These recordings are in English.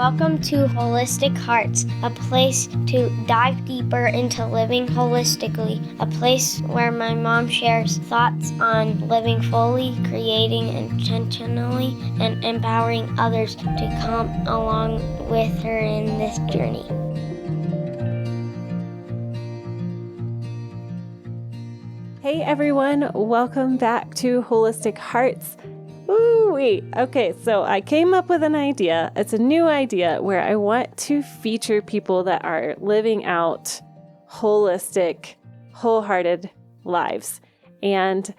Welcome to Wholistic Hearts, a place to dive deeper into living holistically, a place where my mom shares thoughts on living fully, creating intentionally, and empowering others to come along with her in this journey. Hey everyone, welcome back to Wholistic Hearts. Ooh-wee. Okay, so I came up with an idea. It's a new idea where I want to feature people that are living out holistic, wholehearted lives. And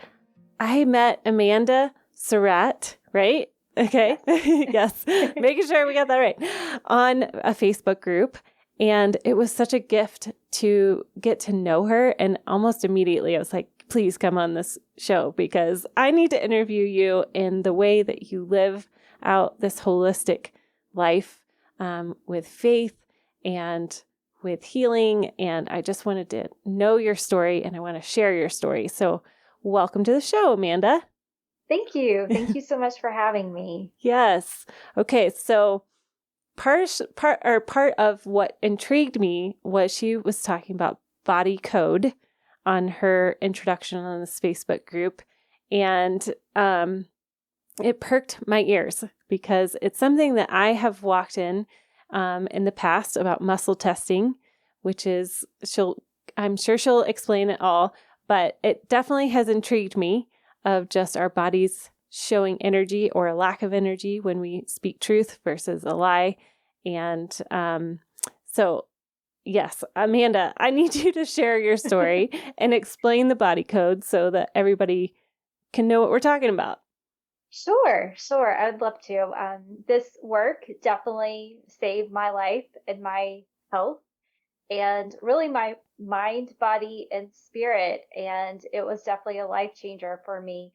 I met Amanda Surratt, right? Okay. Yes. Making sure we got that right. On a Facebook group. And it was such a gift to get to know her. And almost immediately I was like, please come on this show because I need to interview you in the way that you live out this holistic life with faith and with healing. And I just wanted to know your story and I want to share your story. So welcome to the show, Amanda. Thank you. Thank you so much for having me. Yes. Okay. So part of what intrigued me was she was talking about body code on her introduction on this Facebook group. And it perked my ears because it's something that I have walked in the past about muscle testing, which is, I'm sure she'll explain it all, but it definitely has intrigued me of just our bodies showing energy or a lack of energy when we speak truth versus a lie. And so yes, Amanda, I need you to share your story and explain the body code so that everybody can know what we're talking about. Sure. I would love to. This work definitely saved my life and my health and really my mind, body, and spirit. And it was definitely a life changer for me.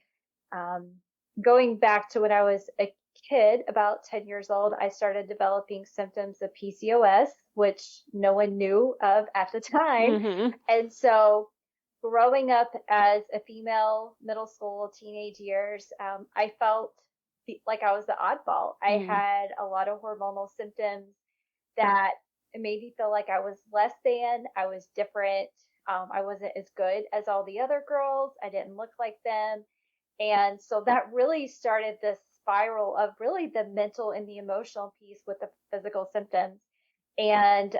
Going back to when I was a kid, about 10 years old, I started developing symptoms of PCOS, which no one knew of at the time. Mm-hmm. And so growing up as a female, middle school, teenage years, I felt like I was the oddball. I had a lot of hormonal symptoms that made me feel like I was less than, I was different. I wasn't as good as all the other girls. I didn't look like them. And so that really started this spiral of really the mental and the emotional piece with the physical symptoms. And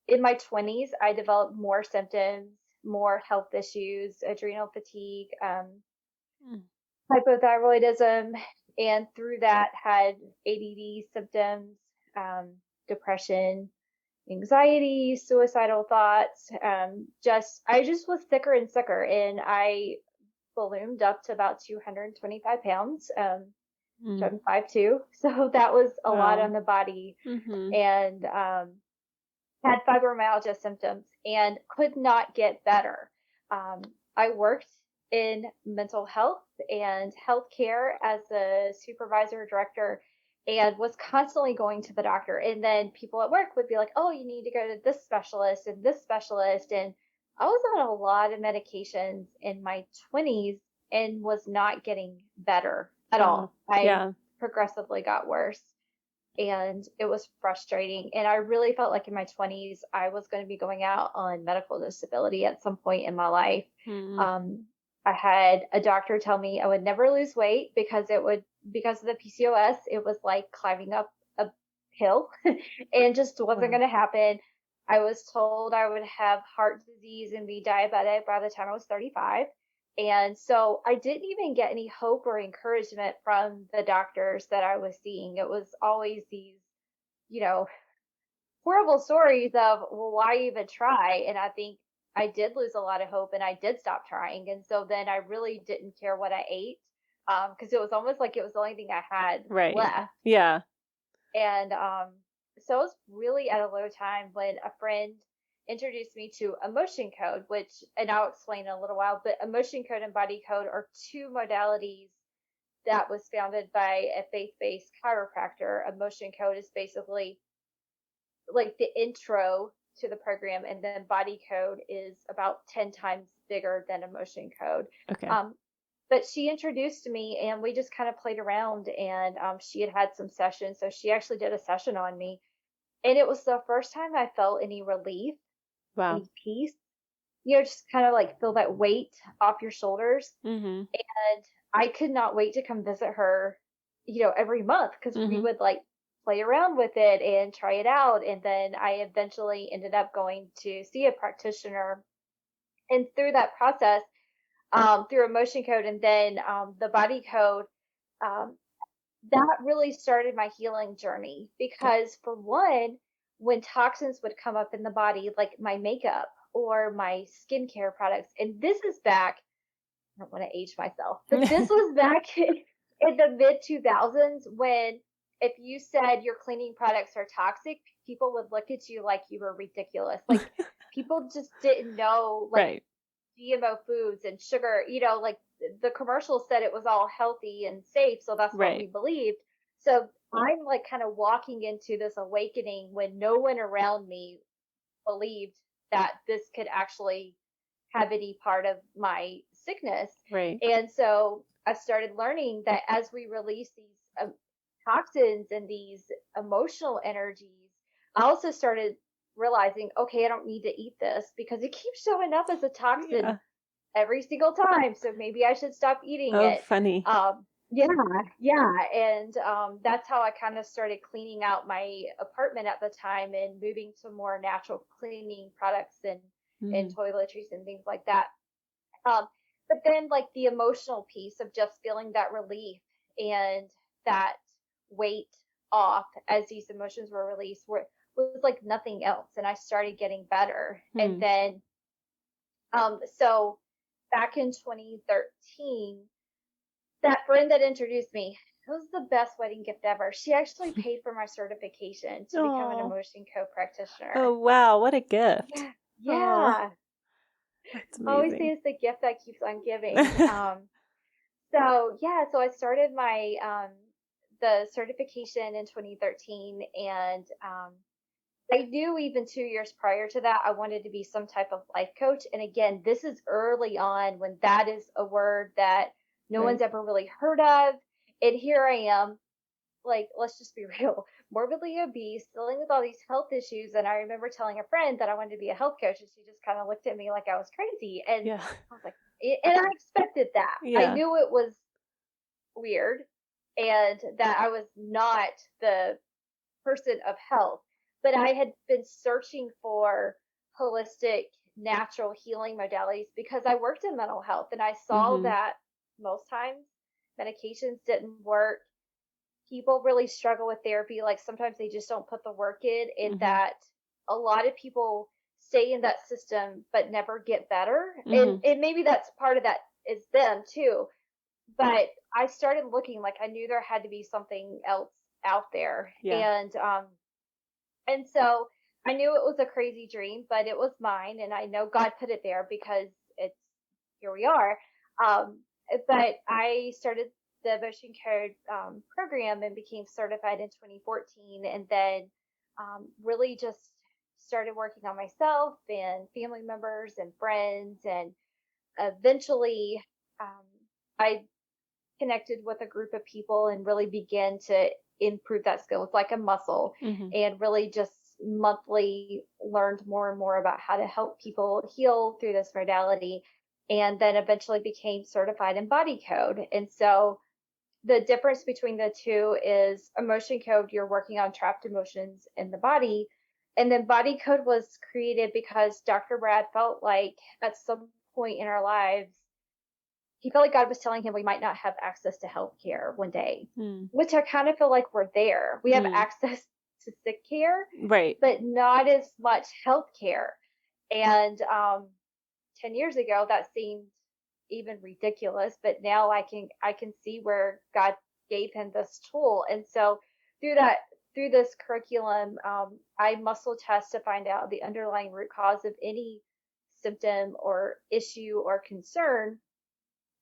in my 20s, I developed more symptoms, more health issues, adrenal fatigue, hypothyroidism, and through that had ADD symptoms, depression, anxiety, suicidal thoughts. I just was sicker and sicker, and I ballooned up to about 225 pounds. I'm 5'2", so that was a lot on the body, and had fibromyalgia symptoms and could not get better. I worked in mental health and healthcare as a supervisor director and was constantly going to the doctor. And then people at work would be like, oh, you need to go to this specialist and this specialist. And I was on a lot of medications in my 20s and was not getting better at all. I progressively got worse. And it was frustrating. And I really felt like in my 20s, I was going to be going out on medical disability at some point in my life. I had a doctor tell me I would never lose weight because of the PCOS, it was like climbing up a hill and just wasn't going to happen. I was told I would have heart disease and be diabetic by the time I was 35. And so I didn't even get any hope or encouragement from the doctors that I was seeing. It was always these, horrible stories of, well, why even try? And I think I did lose a lot of hope and I did stop trying. And so then I really didn't care what I ate because it was almost like it was the only thing I had left. Yeah. And so I was really at a low time when a friend introduced me to Emotion Code, and I'll explain in a little while, but Emotion Code and Body Code are two modalities that was founded by a faith-based chiropractor. Emotion Code is basically like the intro to the program, and then Body Code is about 10 times bigger than Emotion Code. Okay. but she introduced me and we just kind of played around, and she had some sessions. So she actually did a session on me, and it was the first time I felt any relief, Wow. any peace, just kind of like feel that weight off your shoulders. Mm-hmm. And I could not wait to come visit her, every month, because we Mm-hmm. would like play around with it and try it out. And then I eventually ended up going to see a practitioner. And through that process, through emotion code and then the body code, um, that really started my healing journey. Yeah. Because for one, when toxins would come up in the body, like my makeup or my skincare products, and this is back, I don't want to age myself, but this was back in the mid 2000s, when if you said your cleaning products are toxic, people would look at you like you were ridiculous. Like people just didn't know, like Right. GMO foods and sugar, like the commercials said it was all healthy and safe. So that's what we Right. believed. So I'm like kind of walking into this awakening when no one around me believed that this could actually have any part of my sickness. Right. And so I started learning that as we release these toxins and these emotional energies, I also started realizing, okay, I don't need to eat this because it keeps showing up as a toxin Yeah. every single time. So maybe I should stop eating Oh, it. funny. Yeah, yeah. And that's how I kind of started cleaning out my apartment at the time and moving to more natural cleaning products and Mm. toiletries and things like that. Um, but then, like, the emotional piece of just feeling that relief and that weight off as these emotions were released was like nothing else. And I started getting better. And Mm. then, so back in 2013, that friend that introduced me, it was the best wedding gift ever. She actually paid for my certification to become an Oh. emotion code practitioner. Oh, wow. What a gift. Yeah. Oh, Yeah. that's I always say amazing. it's the gift that keeps on giving. So yeah, so I started my the certification in 2013, and I knew even 2 years prior to that I wanted to be some type of life coach. And again, this is early on when that is a word that no Right. one's ever really heard of. And here I am, like, let's just be real, morbidly obese, dealing with all these health issues. And I remember telling a friend that I wanted to be a health coach, and she just kind of looked at me like I was crazy. And Yeah. I was like, and I expected that. I Yeah. knew it was weird and that I was not the person of health, but I had been searching for holistic, natural healing modalities because I worked in mental health, and I saw Mm-hmm. that most times medications didn't work. People really struggle with therapy. Like sometimes they just don't put the work in, and Mm-hmm. that a lot of people stay in that system but never get better. Mm-hmm. And maybe that's part of that is them too. But I started looking, like I knew there had to be something else out there. Yeah. And so I knew it was a crazy dream, but it was mine, and I know God put it there because it's here we are. Um, but I started the Emotion Code program and became certified in 2014, and then really just started working on myself and family members and friends, and eventually um, I connected with a group of people and really began to improve that skill. It's like a muscle, Mm-hmm. and really just monthly learned more and more about how to help people heal through this modality, and then eventually became certified in body code. And so the difference between the two is emotion code, you're working on trapped emotions in the body. And then body code was created because Dr. Brad felt like at some point in our lives, he felt like God was telling him we might not have access to health care one day, Mm. which I kind of feel like we're there. We have Mm. access to sick care, Right. but not as much health care. And 10 years ago, that seemed even ridiculous, but now I can see where God gave him this tool. And so through that, through this curriculum, I muscle test to find out the underlying root cause of any symptom or issue or concern,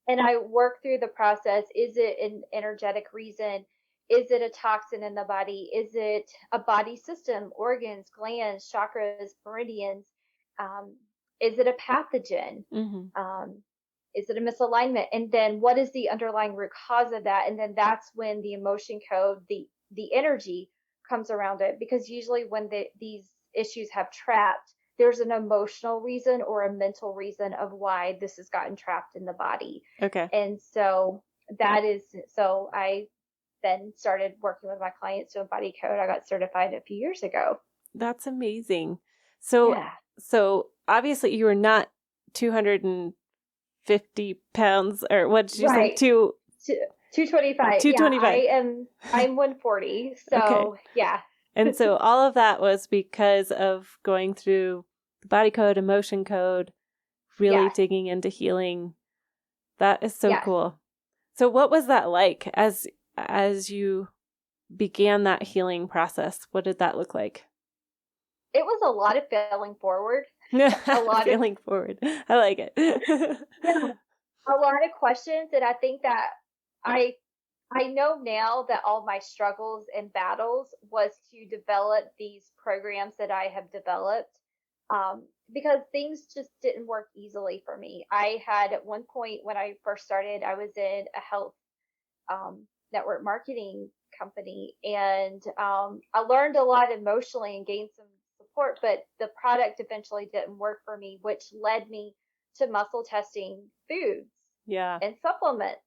and I work through the process. Is it an energetic reason? Is it a toxin in the body? Is it a body system, organs, glands, chakras, meridians? Um, is it a pathogen? Mm-hmm. Um, Is it a misalignment? And then what is the underlying root cause of that? And then that's when the emotion code, the energy comes around it, because usually when these issues have trapped, there's an emotional reason or a mental reason of why this has gotten trapped in the body. Okay. And so I then started working with my clients doing body code. I got certified a few years ago. That's amazing. So obviously you were not 250 pounds, or what did you say? 225. 225. Yeah, I'm 140. So Okay. yeah. And so all of that was because of going through the body code, emotion code, really digging into healing. That is so cool. So what was that like as you began that healing process? What did that look like? It was a lot of failing forward. Failing forward. I like it. A lot of questions. And I think that I know now that all my struggles and battles was to develop these programs that I have developed, because things just didn't work easily for me. I had at one point when I first started, I was in a health network marketing company, and I learned a lot emotionally and gained some support, but the product eventually didn't work for me, which led me to muscle testing foods and supplements.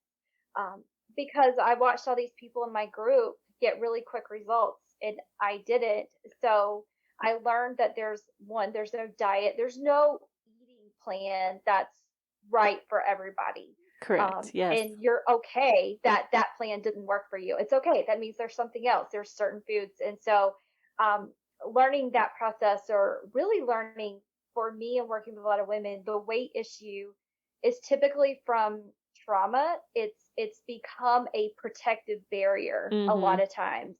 Because I watched all these people in my group get really quick results and I didn't. So I learned that there's no diet, there's no eating plan that's right for everybody. Correct. Yes. And you're okay that plan didn't work for you. It's okay. That means there's something else. There's certain foods. And so, learning that process, or really learning, for me and working with a lot of women, the weight issue is typically from trauma. It's become a protective barrier a lot of times.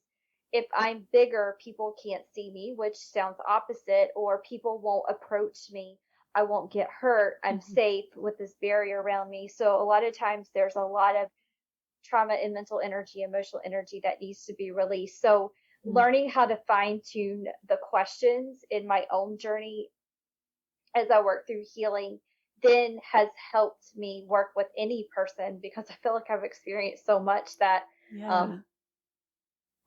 If I'm bigger, people can't see me, which sounds opposite, or people won't approach me. I won't get hurt. I'm safe with this barrier around me. So a lot of times there's a lot of trauma and mental energy, emotional energy that needs to be released. So learning how to fine tune the questions in my own journey as I work through healing then has helped me work with any person, because I feel like I've experienced so much that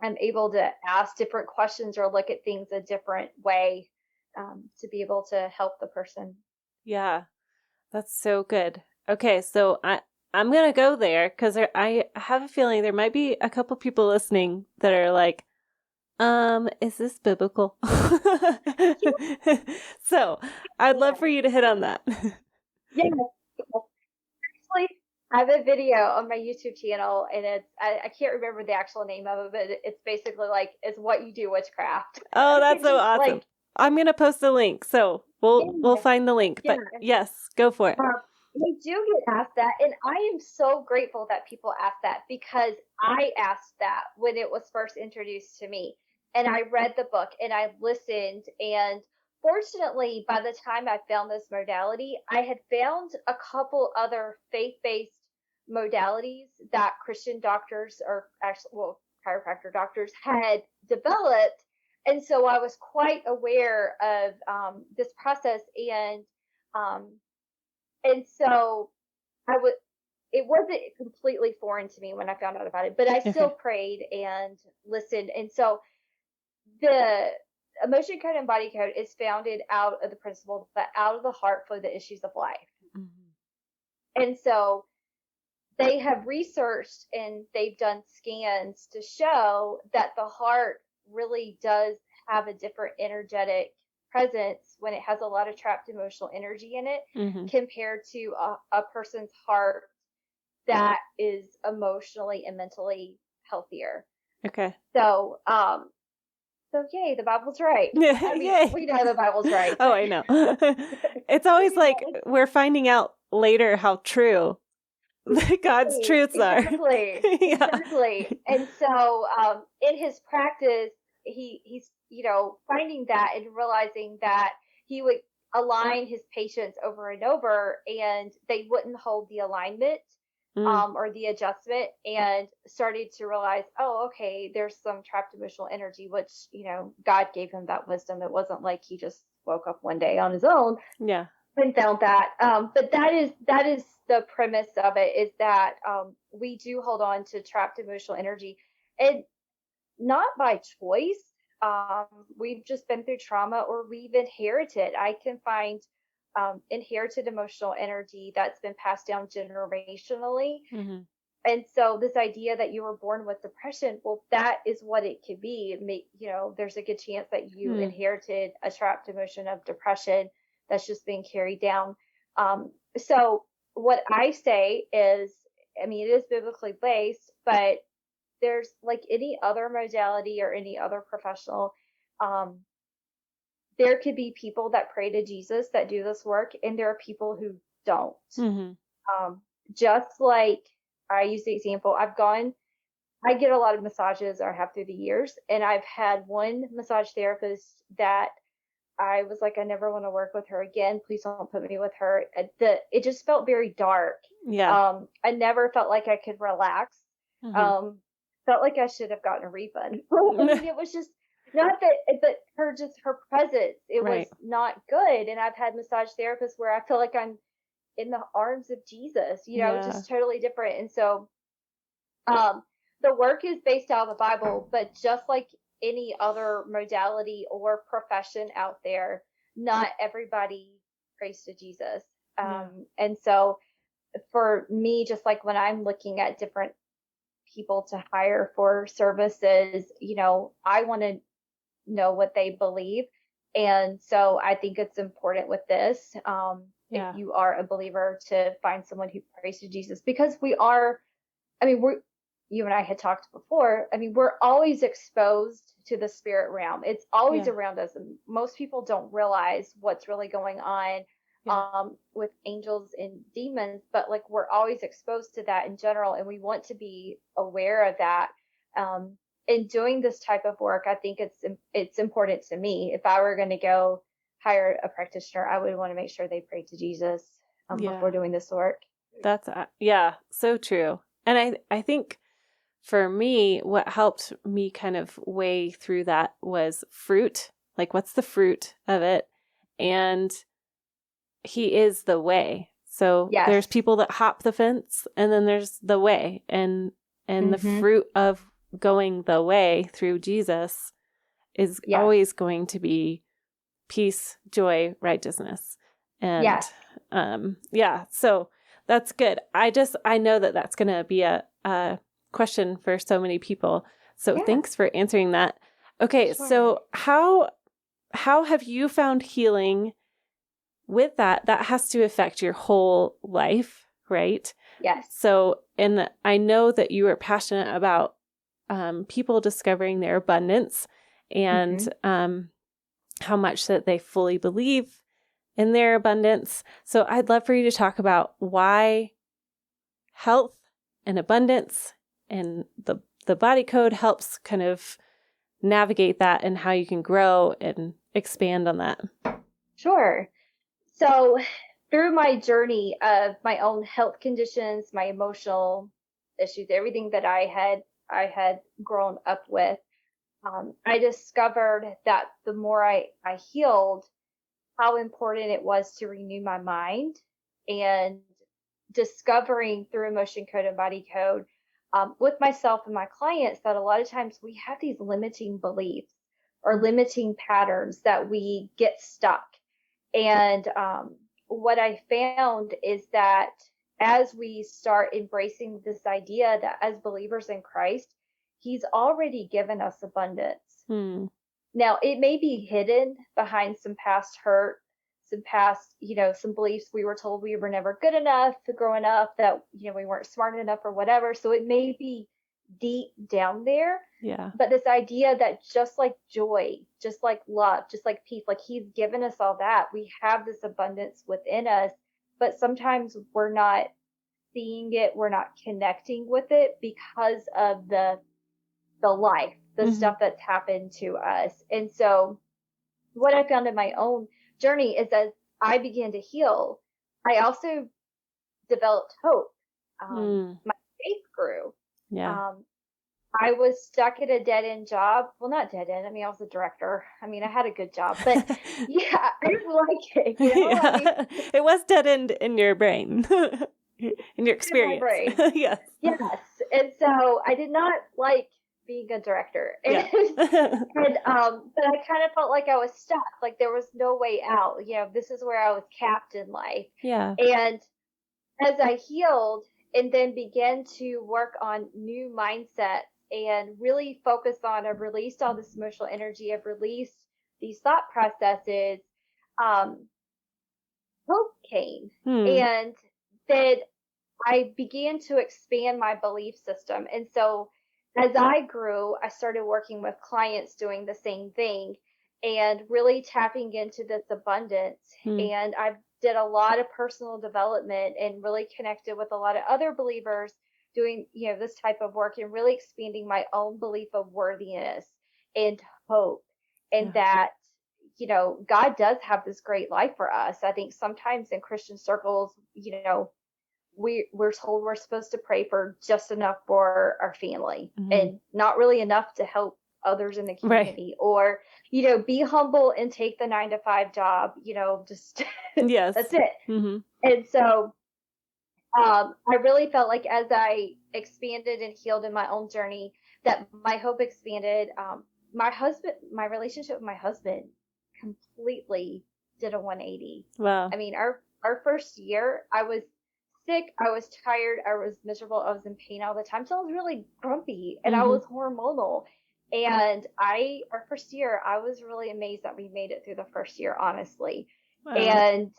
I'm able to ask different questions or look at things a different way, to be able to help the person. Yeah, that's so good. Okay, so I'm going to go there because I have a feeling there might be a couple people listening that are like, is this biblical? So I'd love for you to hit on that. Yeah. Actually, I have a video on my YouTube channel, and I can't remember the actual name of it, but it's basically like, it's what you do witchcraft. Oh, that's so awesome. Like, I'm going to post a link, so we'll find the link. But yes, go for it. We do get asked that, and I am so grateful that people ask that, because I asked that when it was first introduced to me. And I read the book and I listened, and fortunately, by the time I found this modality, I had found a couple other faith-based modalities that Christian doctors, or actually, chiropractor doctors, had developed. And so I was quite aware of this process, and so it wasn't completely foreign to me when I found out about it, but I still prayed and listened. And so the emotion code and body code is founded out of the principle that out of the heart flow the issues of life. And so they have researched and they've done scans to show that the heart really does have a different energetic presence when it has a lot of trapped emotional energy in it, compared to a person's heart that is emotionally and mentally healthier. Okay. So yay, the Bible's right. I mean, yay. We know the Bible's right. Oh, I know. It's always like we're finding out later how true God's truths are. Exactly. And so in his practice, he's finding that and realizing that he would align his patients over and over, and they wouldn't hold the alignment or the adjustment, and started to realize, oh, okay, there's some trapped emotional energy, which, God gave him that wisdom. It wasn't like he just woke up one day on his own. Yeah. and found that. But that is the premise of it, is that we do hold on to trapped emotional energy, and not by choice. We've just been through trauma, or we've inherited. I can find inherited emotional energy that's been passed down generationally. Mm-hmm. And so this idea that you were born with depression, well, that is what it could be. There's a good chance that you inherited a trapped emotion of depression that's just being carried down. So what I say is, it is biblically based, but there's, like any other modality or any other professional, there could be people that pray to Jesus that do this work, and there are people who don't. Mm-hmm. Just like, I use the example, I get a lot of massages, or have through the years, and I've had one massage therapist that I was like, I never want to work with her again. Please don't put me with her. It just felt very dark. Yeah. I never felt like I could relax. Mm-hmm. Felt like I should have gotten a refund. It was just not that, but her presence, it was Right. not good. And I've had massage therapists where I feel like I'm in the arms of Jesus, Yeah. just totally different. And so, the work is based out of the Bible, but just like any other modality or profession out there, not everybody prays to Jesus. And so for me, just like when I'm looking at different people to hire for services, I want to know what they believe. And so I think it's important with this, if you are a believer, to find someone who prays to Jesus, because you and I had talked before. We're always exposed to the spirit realm. It's always around us. And most people don't realize what's really going on with angels and demons, but like, we're always exposed to that in general. And we want to be aware of that. In doing this type of work, I think it's important to me. If I were going to go hire a practitioner, I would want to make sure they prayed to Jesus before doing this work. That's, so true. And I think for me, what helped me kind of weigh through that was fruit. Like, what's the fruit of it? And he is the way. So there's people that hop the fence, and then there's the way, and the fruit of going the way through Jesus is always going to be peace, joy, righteousness. And so that's good. I know that that's going to be a question for so many people. So thanks for answering that. Okay. Sure. So how have you found healing with that? That has to affect your whole life, right? Yes. So, and I know that you are passionate about people discovering their abundance, and how much that they fully believe in their abundance. So I'd love for you to talk about why health and abundance and the body code helps kind of navigate that, and how you can grow and expand on that. Sure. So through my journey of my own health conditions, my emotional issues, everything that I had grown up with, I discovered that the more I healed, how important it was to renew my mind, and discovering through emotion code and body code, with myself and my clients, that a lot of times we have these limiting beliefs or limiting patterns that we get stuck. And what I found is that as we start embracing this idea that as believers in Christ, he's already given us abundance. Now, it may be hidden behind some past hurt, some past, some beliefs we were told we were never good enough growing up, that, we weren't smart enough or whatever. So it may be deep down there. Yeah. But this idea that just like joy, just like love, just like peace, like he's given us all that, we have this abundance within us, but sometimes we're not seeing it, we're not connecting with it because of the life, the stuff that's happened to us. And so what I found in my own journey is, as I began to heal, I also developed hope. My faith grew. Yeah. I was stuck at a dead end job. Well, not dead end. I mean, I was a director. I mean, I had a good job, but yeah, I didn't like it. I mean, Yeah. It was dead end in your brain, in your in my experience. brain. Yes. Yes. And so I did not like being a director. Yeah. But I kind of felt like I was stuck. Like there was no way out. This is where I was capped in life. Yeah. And as I healed and then began to work on new mindsets and really focus on, I've released all this emotional energy, I've released these thought processes, um, hope came. And then I began to expand my belief system. And so as I grew, I started working with clients doing the same thing and really tapping into this abundance. And I did a lot of personal development and really connected with a lot of other believers doing, this type of work and really expanding my own belief of worthiness and hope and that, God does have this great life for us. I think sometimes in Christian circles, we're told we're supposed to pray for just enough for our family and not really enough to help others in the community, or be humble and take the 9-to-5 job, just Yes. that's it. And so I really felt like as I expanded and healed in my own journey that my hope expanded. My relationship with my husband completely did a 180. Wow. I mean, our first year, I was sick, I was tired, I was miserable, I was in pain all the time. So I was really grumpy and I was hormonal. And our first year, I was really amazed that we made it through the first year, honestly. Wow. And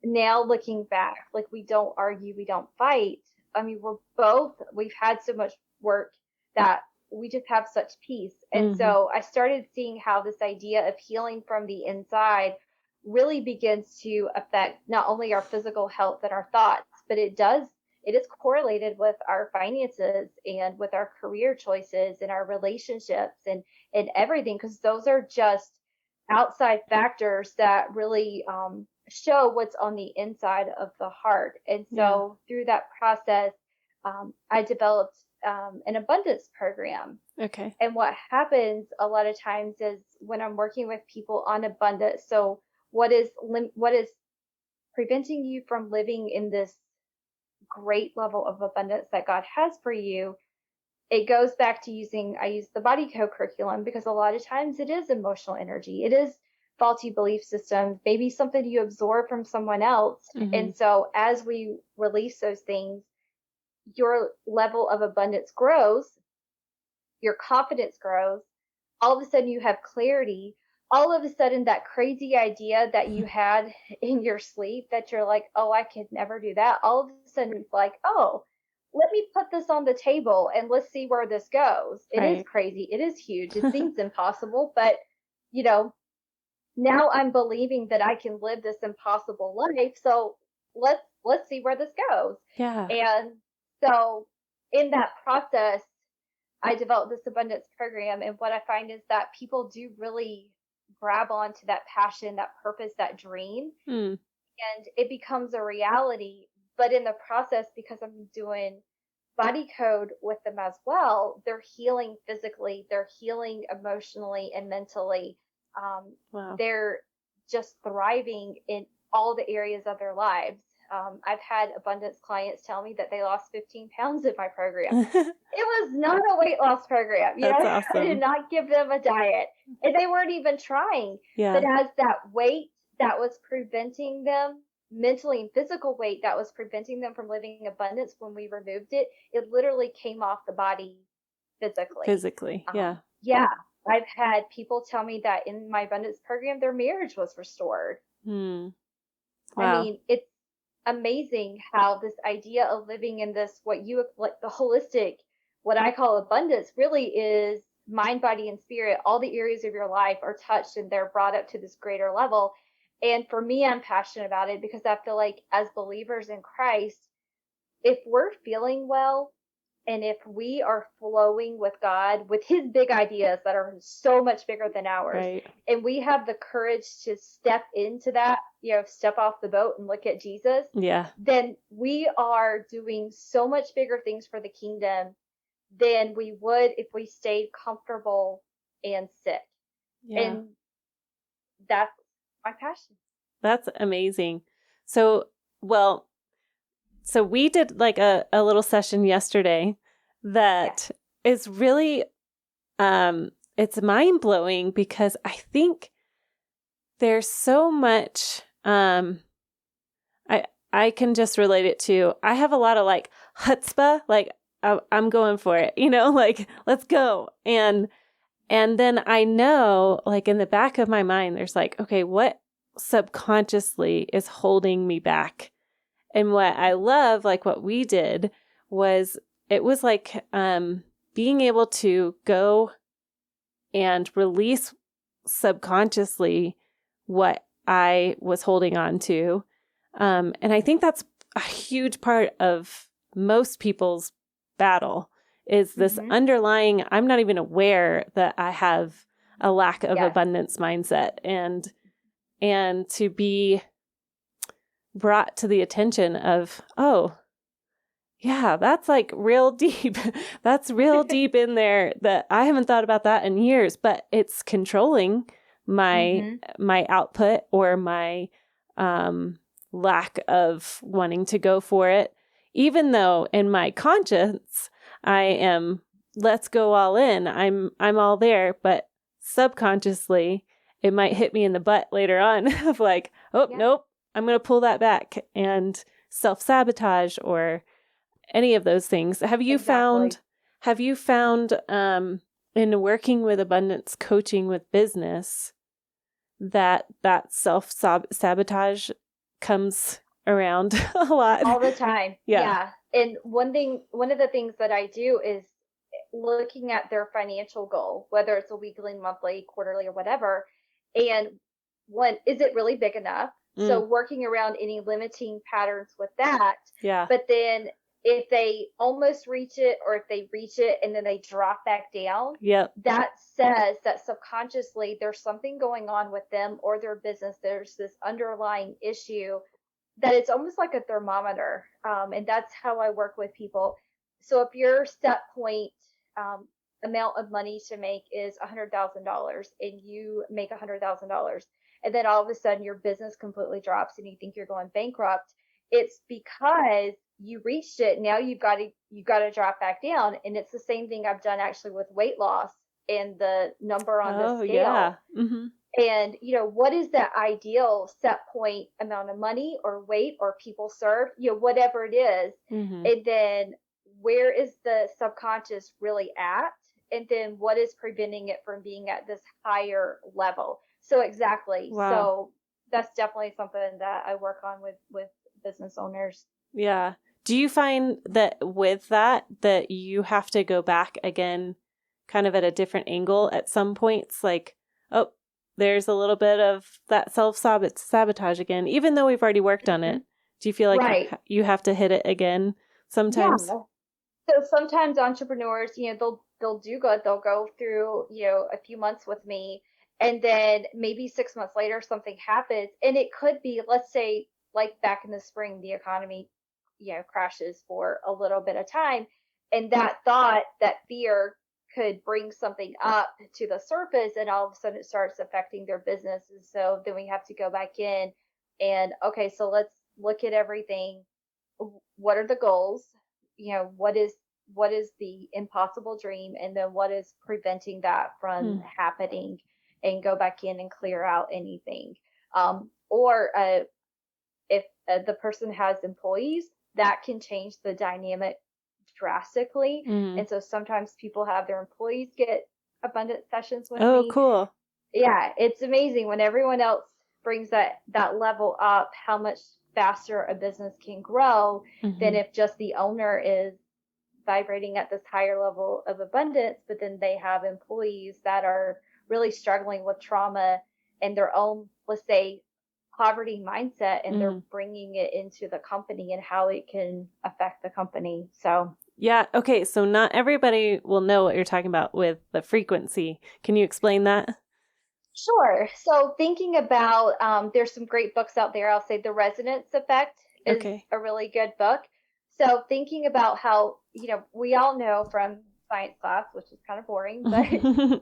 now looking back, like we don't argue, we don't fight. I mean, we've had so much work that we just have such peace. And so I started seeing how this idea of healing from the inside really begins to affect not only our physical health and our thoughts, but it is correlated with our finances and with our career choices and our relationships and everything, because those are just outside factors that really show what's on the inside of the heart. And so through that process, I developed an abundance program. Okay. And what happens a lot of times is when I'm working with people on abundance, so what is preventing you from living in this great level of abundance that God has for you, it goes back to I use the body code curriculum because a lot of times it is emotional energy. It is faulty belief systems, maybe something you absorb from someone else. And so as we release those things, your level of abundance grows, your confidence grows. All of a sudden you have clarity. All of a sudden that crazy idea that you had in your sleep that you're like, oh, I could never do that. All of a sudden it's like, oh, let me put this on the table and let's see where this goes. It is crazy. It is huge. It seems impossible, but now I'm believing that I can live this impossible life. So let's see where this goes. Yeah. And so in that process, I developed this abundance program. And what I find is that people do really grab onto that passion, that purpose, that dream, and it becomes a reality. But in the process, because I'm doing body code with them as well, they're healing physically, they're healing emotionally and mentally. Wow. They're just thriving in all the areas of their lives. I've had abundance clients tell me that they lost 15 pounds in my program. It was not a weight loss program. That's awesome. I did not give them a diet, and they weren't even trying. Yeah. But as that weight that was preventing them, mentally and physical weight that was preventing them from living in abundance, when we removed it, it literally came off the body physically. Yeah. Yeah. I've had people tell me that in my abundance program, their marriage was restored. Wow. I mean, it's amazing how this idea of living in this, what the holistic, what I call abundance, really is mind, body, and spirit. All the areas of your life are touched and they're brought up to this greater level. And for me, I'm passionate about it because I feel like as believers in Christ, if we're feeling well, and if we are flowing with God, with his big ideas that are so much bigger than ours, and we have the courage to step into that, step off the boat and look at Jesus, then we are doing so much bigger things for the kingdom than we would if we stayed comfortable and sick. Yeah. And that's my passion. That's amazing. So, well, so we did like a little session yesterday that is really, it's mind blowing because I think there's so much, I can just relate it to, I have a lot of like chutzpah, like I'm going for it, like let's go. And then I know like in the back of my mind, there's like, okay, what subconsciously is holding me back? And what I love, like what we did was, it was like being able to go and release subconsciously what I was holding on to. And I think that's a huge part of most people's battle is this underlying, I'm not even aware that I have a lack of abundance mindset, and to be brought to the attention of, oh, yeah, that's like real deep. That's real deep in there that I haven't thought about that in years, but it's controlling my output or my lack of wanting to go for it. Even though in my conscience I am, let's go all in. I'm all there, but subconsciously it might hit me in the butt later on of like, oh, nope, I'm going to pull that back, and self-sabotage or any of those things. Have you found in working with abundance coaching with business that self-sabotage comes around a lot? All the time. Yeah. And one of the things that I do is looking at their financial goal, whether it's a weekly, monthly, quarterly, or whatever. And one, is it really big enough? So working around any limiting patterns with that. Yeah. But then if they almost reach it, or if they reach it and then they drop back down, that says that subconsciously there's something going on with them or their business. There's this underlying issue that it's almost like a thermometer. And that's how I work with people. So if your set point amount of money to make is $100,000 and you make $100,000, and then all of a sudden your business completely drops and you think you're going bankrupt, it's because you reached it. Now you've got to drop back down. And it's the same thing I've done actually with weight loss and the number on the scale. Yeah. Mm-hmm. And, what is that ideal set point amount of money or weight or people served, whatever it is. And then where is the subconscious really at? And then what is preventing it from being at this higher level? So exactly. Wow. So that's definitely something that I work on with business owners. Yeah. Do you find that with that you have to go back again kind of at a different angle at some points? Like, oh, there's a little bit of that self-sabotage again, even though we've already worked on it. Do you feel like you have to hit it again sometimes? Yeah. So sometimes entrepreneurs, they'll do good. They'll go through, a few months with me, and then maybe 6 months later something happens, and it could be, let's say, like back in the spring, the economy, crashes for a little bit of time, and that thought, that fear could bring something up to the surface, and all of a sudden it starts affecting their business. And so then we have to go back in and, okay, so let's look at everything. What are the goals? What is the impossible dream? And then what is preventing that from happening, and go back in and clear out anything. Or if the person has employees, that can change the dynamic drastically. And so sometimes people have their employees get abundant sessions with me. Oh, cool. Yeah, it's amazing when everyone else brings that level up, how much faster a business can grow than if just the owner is vibrating at this higher level of abundance, but then they have employees that are really struggling with trauma and their own, let's say, poverty mindset, and they're bringing it into the company and how it can affect the company. So yeah. Okay. So not everybody will know what you're talking about with the frequency. Can you explain that? Sure. So thinking about, there's some great books out there. I'll say The Resonance Effect is a really good book. So thinking about how, we all know from science class, which is kind of boring, but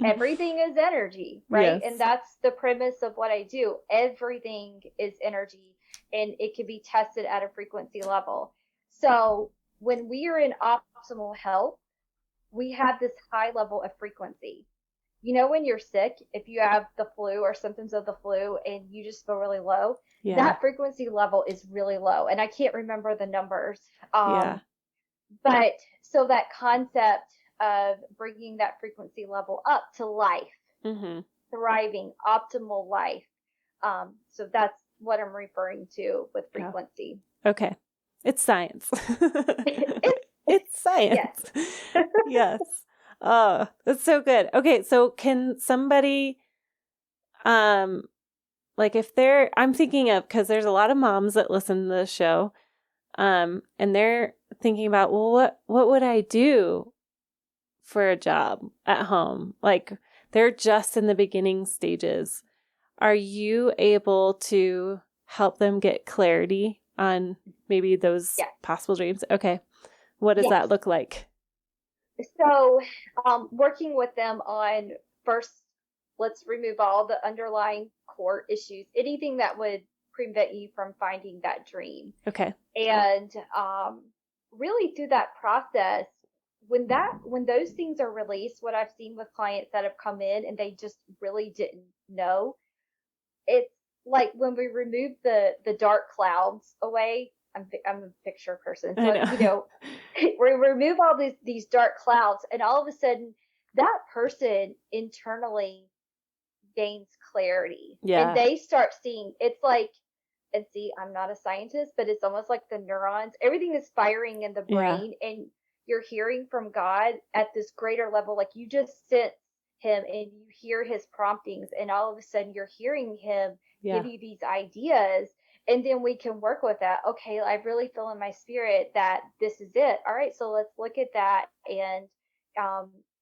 everything is energy, right? Yes. And that's the premise of what I do. Everything is energy, and it can be tested at a frequency level. So when we are in optimal health, we have this high level of frequency. You know, when you're sick, if you have the flu or symptoms of the flu and you just feel really low, that frequency level is really low. And I can't remember the numbers. But so that concept of bringing that frequency level up to life, thriving, optimal life. So that's what I'm referring to with frequency. Okay. It's science. It's science. Yes. Yes. Oh, that's so good. Okay. So can somebody, like if I'm thinking of, cause there's a lot of moms that listen to the show, and they're thinking about, well, what would I do for a job at home? Like they're just in the beginning stages. Are you able to help them get clarity on maybe those possible dreams? Okay. What does that look like? So, working with them on first, let's remove all the underlying core issues, anything that would prevent you from finding that dream. Okay. And really through that process, when those things are released, what I've seen with clients that have come in and they just really didn't know, it's like when we remove the dark clouds away. I'm a picture person, so you know, we remove all these dark clouds, and all of a sudden, that person internally gains clarity, and they start seeing. It's like, and see, I'm not a scientist, but it's almost like the neurons. Everything is firing in the brain, and you're hearing from God at this greater level. Like you just sense Him, and you hear His promptings, and all of a sudden, you're hearing Him give you these ideas. And then we can work with that. Okay, I really feel in my spirit that this is it. All right, so let's look at that. And,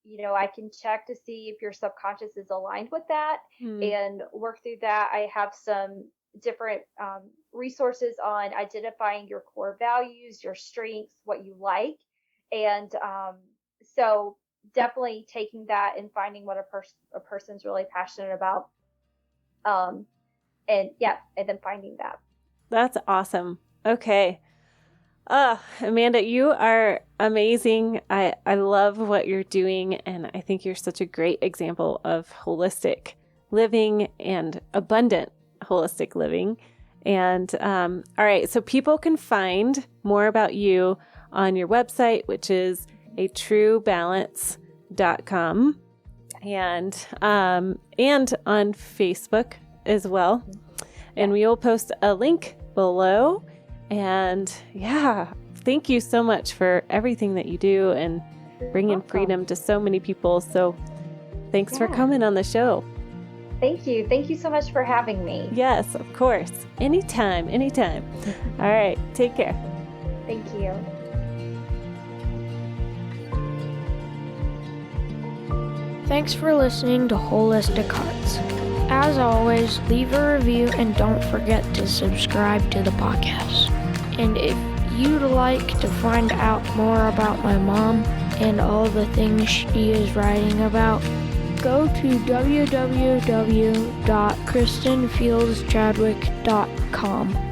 you know, I can check to see if your subconscious is aligned with that and work through that. I have some different resources on identifying your core values, your strengths, what you like. And so definitely taking that and finding what a person's really passionate about. And then finding that. That's awesome. Okay. Amanda, you are amazing. I love what you're doing, and I think you're such a great example of holistic living and abundant holistic living. And all right, so people can find more about you on your website, which is atruebalance.com, and on Facebook as well. And we will post a link below. And thank you so much for everything that you do and bringing freedom to so many people. So thanks for coming on the show. Thank you. Thank you so much for having me. Yes, of course. Anytime. All right. Take care. Thank you. Thanks for listening to Wholistic Hearts. As always, leave a review and don't forget to subscribe to the podcast. And if you'd like to find out more about my mom and all the things she is writing about, go to www.kristenfieldschadwick.com.